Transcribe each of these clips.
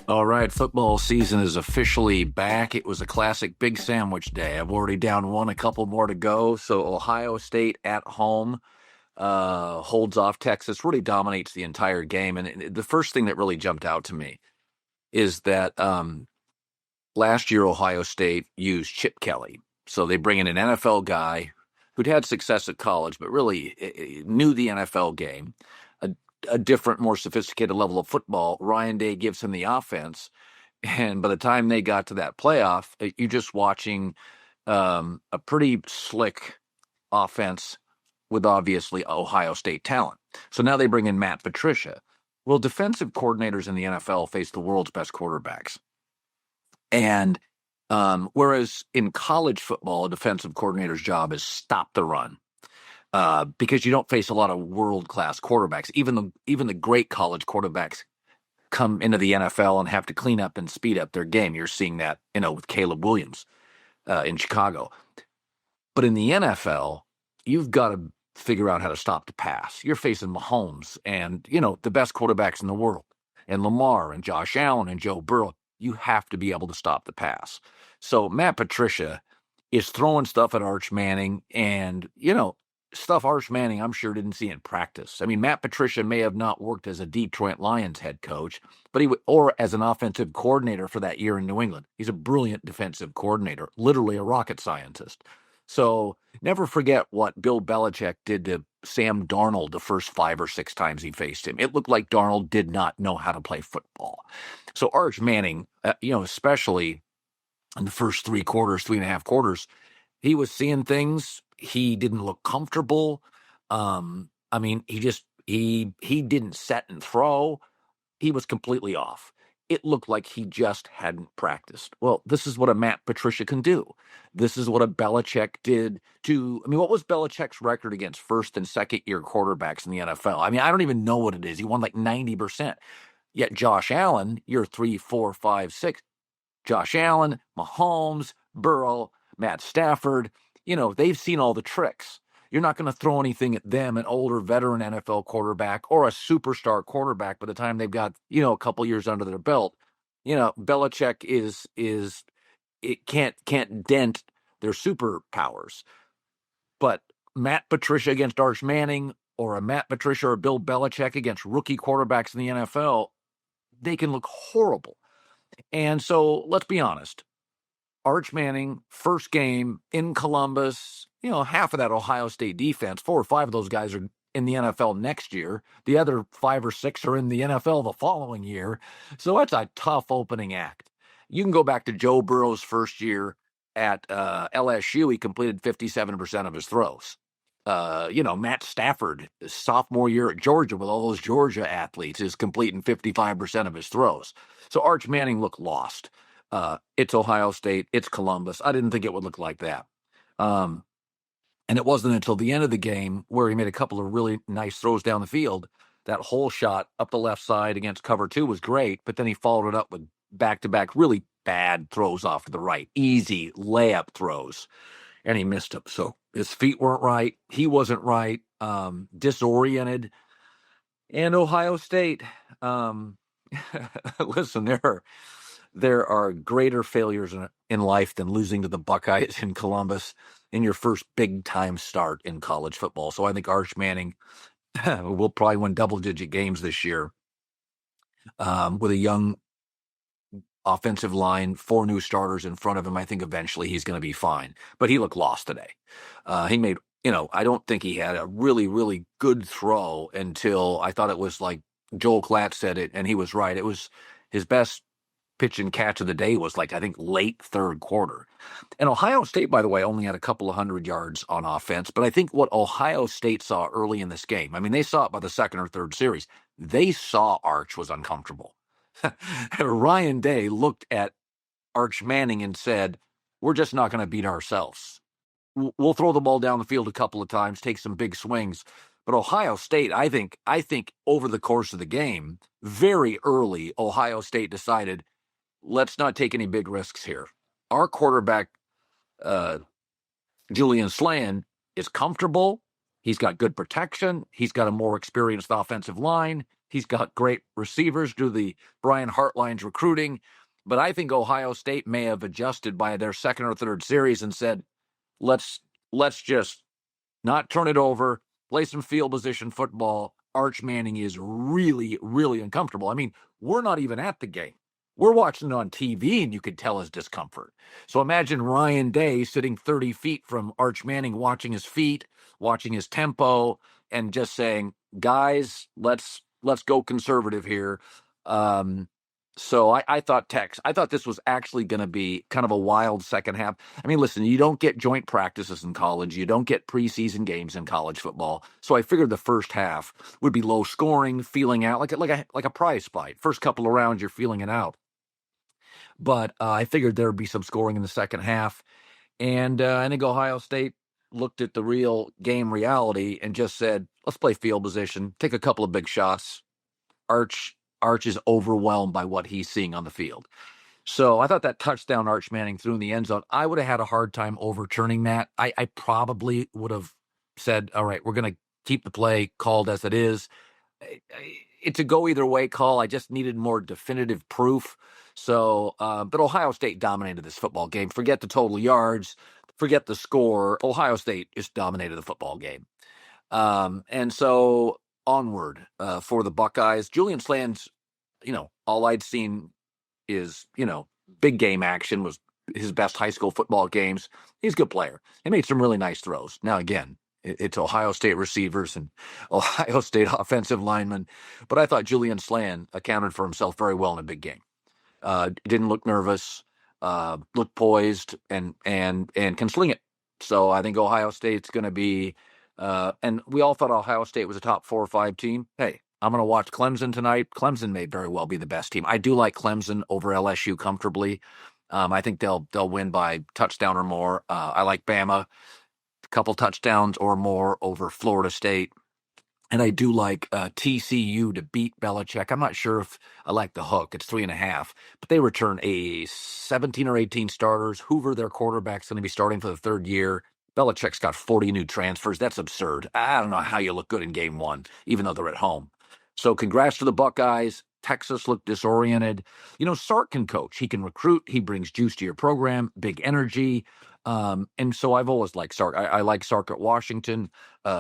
All right, football season is officially back. It was a classic big sandwich day. I've already down one, a couple more to go. So Ohio State at home holds off Texas, really dominates the entire game. And the first thing that really jumped out to me is that last year Ohio State used Chip Kelly. So they bring in an NFL guy who'd had success at college, but really knew the NFL game, a, a different, more sophisticated level of football. Ryan Day gives him the offense. And by the time they got to that playoff, you're just watching a pretty slick offense with obviously Ohio State talent. So now they bring in Matt Patricia. Well, defensive coordinators in the NFL face the world's best quarterbacks. And whereas in college football, a defensive coordinator's job is stop the run. Because you don't face a lot of world-class quarterbacks. Even the great college quarterbacks come into the NFL and have to clean up and speed up their game. You're seeing that, with Caleb Williams in Chicago. But in the NFL, you've got to figure out how to stop the pass. You're facing Mahomes and, the best quarterbacks in the world, and Lamar and Josh Allen and Joe Burrow. You have to be able to stop the pass. So Matt Patricia is throwing stuff at Arch Manning and, stuff Arch Manning, I'm sure, didn't see in practice. I mean, Matt Patricia may have not worked as a Detroit Lions head coach, but or as an offensive coordinator for that year in New England. He's a brilliant defensive coordinator, literally a rocket scientist. So never forget what Bill Belichick did to Sam Darnold the first 5 or 6 times he faced him. It looked like Darnold did not know how to play football. So Arch Manning, especially in the first 3.5 quarters, he was seeing things. He didn't look comfortable. He didn't set and throw. He was completely off. It looked like he just hadn't practiced. Well, this is what a Matt Patricia can do. This is what a Belichick did to, what was Belichick's record against first and second year quarterbacks in the NFL? I don't even know what it is. He won like 90%. Yet Josh Allen, year 3, 4, 5, 6, Josh Allen, Mahomes, Burrow, Matt Stafford, they've seen all the tricks. You're not going to throw anything at them, an older veteran NFL quarterback or a superstar quarterback by the time they've got, a couple years under their belt. Belichick it can't dent their superpowers. But Matt Patricia against Arch Manning or a Matt Patricia or Bill Belichick against rookie quarterbacks in the NFL, they can look horrible. And so let's be honest. Arch Manning, first game in Columbus, half of that Ohio State defense, 4 or 5 of those guys are in the NFL next year. The other 5 or 6 are in the NFL the following year. So that's a tough opening act. You can go back to Joe Burrow's first year at LSU. He completed 57% of his throws. Matt Stafford, his sophomore year at Georgia with all those Georgia athletes, is completing 55% of his throws. So Arch Manning looked lost. It's Ohio State. It's Columbus. I didn't think it would look like that. And it wasn't until the end of the game where he made a couple of really nice throws down the field. That whole shot up the left side against cover 2 was great, but then he followed it up with back-to-back really bad throws off to the right, easy layup throws, and he missed them. So his feet weren't right. He wasn't right, disoriented. And Ohio State, listen, there are greater failures in life than losing to the Buckeyes in Columbus in your first big-time start in college football. So I think Arch Manning will probably win double-digit games this year with a young offensive line, 4 new starters in front of him. I think eventually he's going to be fine. But he looked lost today. He made, I don't think he had a really, really good throw until I thought it was like Joel Klatt said it, and he was right. It was his best pitch and catch of the day was I think late third quarter. And Ohio State, by the way, only had a couple of 100 yards on offense. But I think what Ohio State saw early in this game, they saw it by the second or third series. They saw Arch was uncomfortable. Ryan Day looked at Arch Manning and said, we're just not going to beat ourselves. We'll throw the ball down the field a couple of times, take some big swings. But Ohio State, I think over the course of the game, very early, Ohio State decided, let's not take any big risks here. Our quarterback, Julian Slan, is comfortable. He's got good protection. He's got a more experienced offensive line. He's got great receivers due to the Brian Hartline's recruiting. But I think Ohio State may have adjusted by their second or third series and said, let's just not turn it over, play some field position football. Arch Manning is really, really uncomfortable. I mean, we're not even at the game. We're watching it on TV, and you could tell his discomfort. So imagine Ryan Day sitting 30 feet from Arch Manning, watching his feet, watching his tempo, and just saying, guys, let's go conservative here. So I thought this was actually going to be kind of a wild second half. I mean, listen, you don't get joint practices in college. You don't get preseason games in college football. So I figured the first half would be low scoring, feeling out like a prize fight. First couple of rounds, you're feeling it out. But I figured there would be some scoring in the second half. And I think Ohio State looked at the real game reality and just said, let's play field position, take a couple of big shots. Arch is overwhelmed by what he's seeing on the field. So I thought that touchdown Arch Manning threw in the end zone, I would have had a hard time overturning that. I probably would have said, all right, we're going to keep the play called as it is. It's a go either way call. I just needed more definitive proof. So, but Ohio State dominated this football game. Forget the total yards, forget the score. Ohio State just dominated the football game. And so onward for the Buckeyes. Julian Sland's, all I'd seen is, big game action, was his best high school football games. He's a good player. He made some really nice throws. Now, again, it's Ohio State receivers and Ohio State offensive linemen. But I thought Julian Sland accounted for himself very well in a big game. Didn't look nervous, looked poised, and can sling it. So I think Ohio State's going to be, and we all thought Ohio State was a top 4 or 5 team. Hey, I'm going to watch Clemson tonight. Clemson may very well be the best team. I do like Clemson over LSU comfortably. I think they'll win by touchdown or more. I like Bama, a couple touchdowns or more over Florida State. And I do like TCU to beat Belichick. I'm not sure if I like the hook. It's 3.5, but they return 17 or 18 starters. Hoover, their quarterback's going to be starting for the third year. Belichick's got 40 new transfers. That's absurd. I don't know how you look good in game one, even though they're at home. So congrats to the Buckeyes. Texas looked disoriented. Sark can coach. He can recruit. He brings juice to your program, big energy. And so I've always liked Sark. I like Sark at Washington.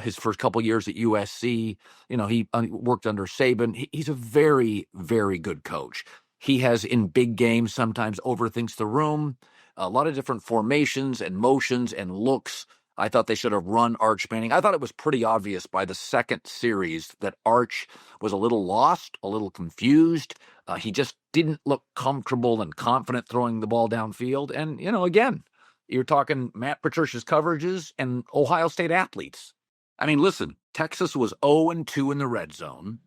His first couple years at USC, he worked under Saban. He's a very, very good coach. He has, in big games, sometimes overthinks the room. A lot of different formations and motions and looks. I thought they should have run Arch Manning. I thought it was pretty obvious by the second series that Arch was a little lost, a little confused. He just didn't look comfortable and confident throwing the ball downfield. And, again, you're talking Matt Patricia's coverages and Ohio State athletes. I mean, listen, Texas was 0-2 in the red zone.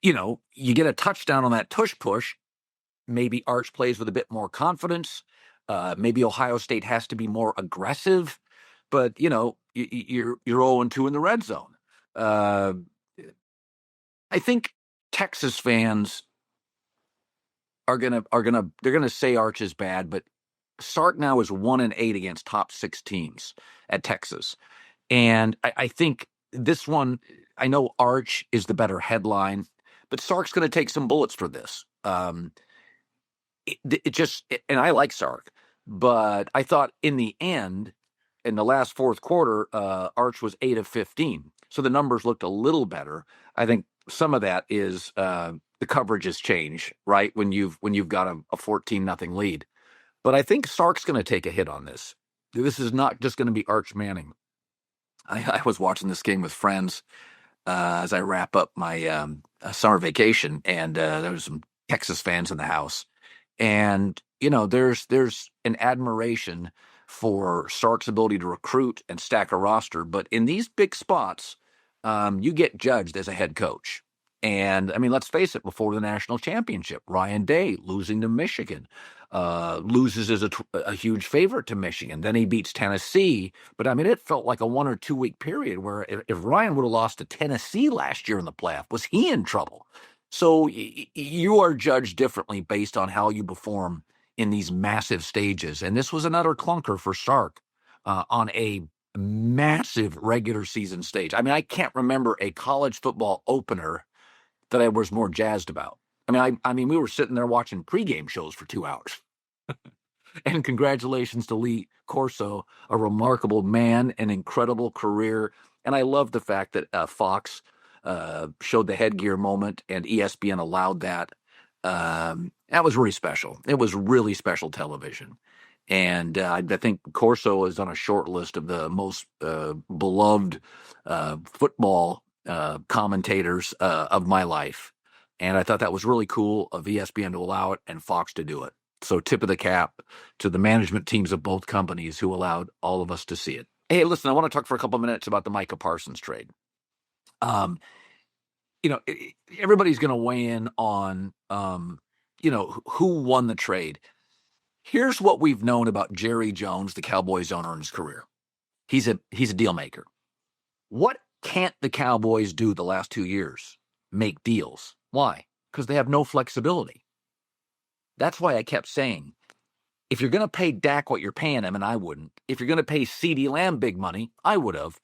You get a touchdown on that tush push. Maybe Arch plays with a bit more confidence. Maybe Ohio State has to be more aggressive. But, you're 0-2 in the red zone. I think Texas fans are gonna say Arch is bad, but Sark now is 1-8 against top 6 teams at Texas. And I think this one, I know Arch is the better headline, but Sark's going to take some bullets for this. And I like Sark, but I thought in the end, in the last fourth quarter, Arch was 8 of 15. So the numbers looked a little better. I think some of that is the coverages change, right? When you've got a 14-0 lead. But I think Sark's going to take a hit on this. This is not just going to be Arch Manning. I was watching this game with friends as I wrap up my summer vacation, and there was some Texas fans in the house. And, there's an admiration for Sark's ability to recruit and stack a roster. But in these big spots, you get judged as a head coach. And, I mean, let's face it, before the national championship, Ryan Day losing to Michigan, loses as a huge favorite to Michigan. Then he beats Tennessee. But, I mean, it felt like a 1 or 2 week period where if Ryan would have lost to Tennessee last year in the playoff, was he in trouble? So you are judged differently based on how you perform in these massive stages. And this was another clunker for Sark on a massive regular season stage. I mean, I can't remember a college football opener that I was more jazzed about. I mean, we were sitting there watching pregame shows for 2 hours. And congratulations to Lee Corso, a remarkable man, an incredible career. And I love the fact that Fox showed the headgear moment and ESPN allowed that. That was really special. It was really special television. And I think Corso is on a short list of the most beloved football commentators of my life. And I thought that was really cool of ESPN to allow it and Fox to do it. So tip of the cap to the management teams of both companies who allowed all of us to see it. Hey, listen, I want to talk for a couple of minutes about the Micah Parsons trade. Everybody's going to weigh in on, who won the trade. Here's what we've known about Jerry Jones, the Cowboys owner, in his career. He's a deal maker. What can't the Cowboys do the last 2 years? Make deals. Why? Because they have no flexibility. That's why I kept saying, if you're going to pay Dak what you're paying him, and I wouldn't, if you're going to pay CeeDee Lamb big money, I would have.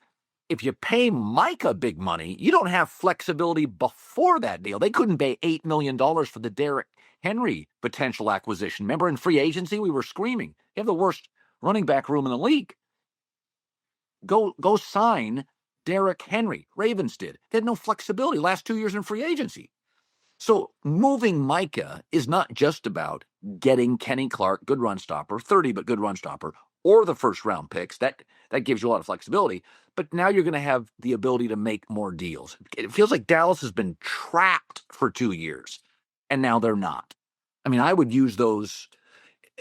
If you pay Micah big money, you don't have flexibility before that deal. They couldn't pay $8 million for the Derrick Henry potential acquisition. Remember in free agency, we were screaming, you have the worst running back room in the league. Go sign Derrick Henry. Ravens did. They had no flexibility last 2 years in free agency. So moving Micah is not just about getting Kenny Clark, good run stopper, 30 but good run stopper, or the first round picks. That gives you a lot of flexibility. But now you're going to have the ability to make more deals. It feels like Dallas has been trapped for 2 years, and now they're not. I mean, I would use those.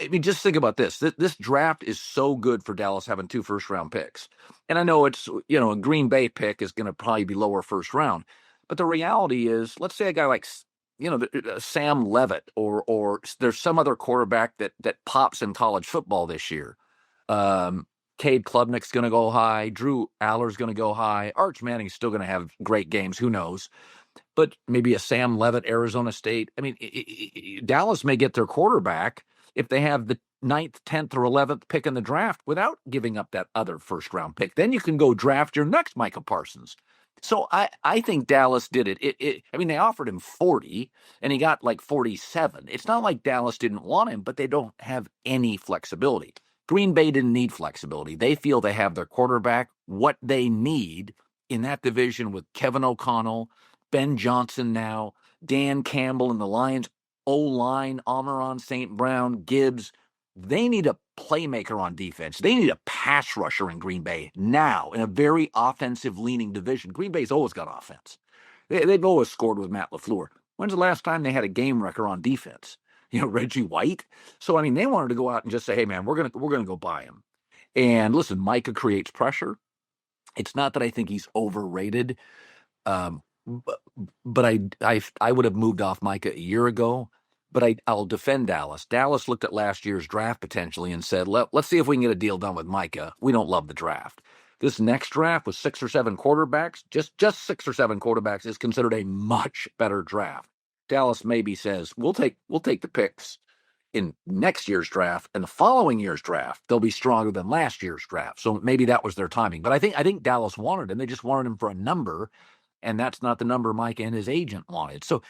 I mean, just think about this. This draft is so good for Dallas having 2 first round picks. And I know it's, a Green Bay pick is going to probably be lower first round. But the reality is, let's say a guy like, Sam Levitt or there's some other quarterback that pops in college football this year. Cade Klubnik's going to go high. Drew Aller's going to go high. Arch Manning's still going to have great games. Who knows? But maybe a Sam Levitt, Arizona State. I mean, Dallas may get their quarterback if they have the 9th, 10th, or 11th pick in the draft without giving up that other first-round pick. Then you can go draft your next Micah Parsons. So I think Dallas did it. They offered him 40, and he got like 47. It's not like Dallas didn't want him, but they don't have any flexibility. Green Bay didn't need flexibility. They feel they have their quarterback, what they need in that division with Kevin O'Connell, Ben Johnson now, Dan Campbell and the Lions, O-line, Amon St. Brown, Gibbs. They need a playmaker on defense. They need a pass rusher in Green Bay now in a very offensive-leaning division. Green Bay's always got offense. They've always scored with Matt LaFleur. When's the last time they had a game wrecker on defense? Reggie White. So, they wanted to go out and just say, hey, man, we're gonna go buy him. And listen, Micah creates pressure. It's not that I think he's overrated, but I would have moved off Micah a year ago. But I'll defend Dallas. Dallas looked at last year's draft potentially and said, let's see if we can get a deal done with Micah. We don't love the draft. This next draft with 6 or 7 quarterbacks, just 6 or 7 quarterbacks, is considered a much better draft. Dallas maybe says, we'll take the picks in next year's draft, and the following year's draft, they'll be stronger than last year's draft. So maybe that was their timing. But I think Dallas wanted him. They just wanted him for a number, and that's not the number Micah and his agent wanted. So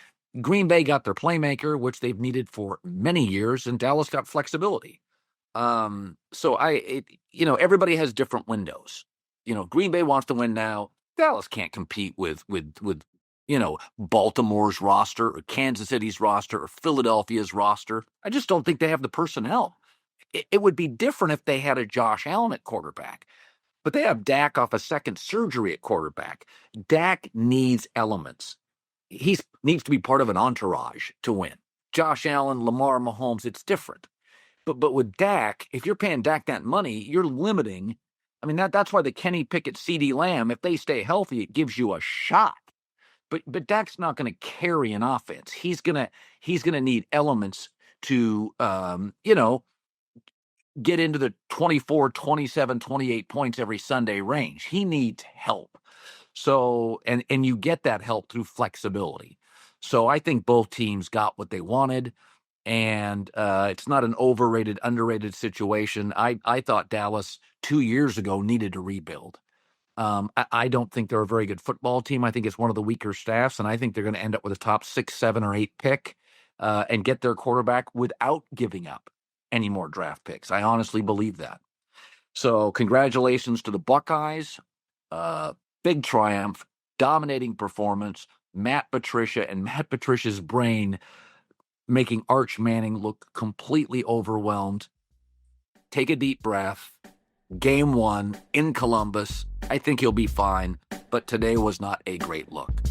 Green Bay got their playmaker, which they've needed for many years, and Dallas got flexibility. Everybody has different windows. Green Bay wants to win now. Dallas can't compete with Baltimore's roster or Kansas City's roster or Philadelphia's roster. I just don't think they have the personnel. It would be different if they had a Josh Allen at quarterback. But they have Dak off a second surgery at quarterback. Dak needs elements. He needs to be part of an entourage to win. Josh Allen, Lamar, Mahomes, it's different. But with Dak, if you're paying Dak that money, you're limiting. That's why the Kenny Pickett, CeeDee Lamb, if they stay healthy, it gives you a shot. But Dak's not going to carry an offense. He's gonna need elements to get into the 24, 27, 28 points every Sunday range. He needs help. So and you get that help through flexibility. So I think both teams got what they wanted. And it's not an overrated, underrated situation. I thought Dallas 2 years ago needed to rebuild. I don't think they're a very good football team. I think it's one of the weaker staffs, and I think they're going to end up with a top 6, 7, or 8 pick and get their quarterback without giving up any more draft picks. I honestly believe that. So congratulations to the Buckeyes. Big triumph, dominating performance. Matt Patricia and Matt Patricia's brain making Arch Manning look completely overwhelmed. Take a deep breath. Game 1 in Columbus. I think he'll be fine, but today was not a great look.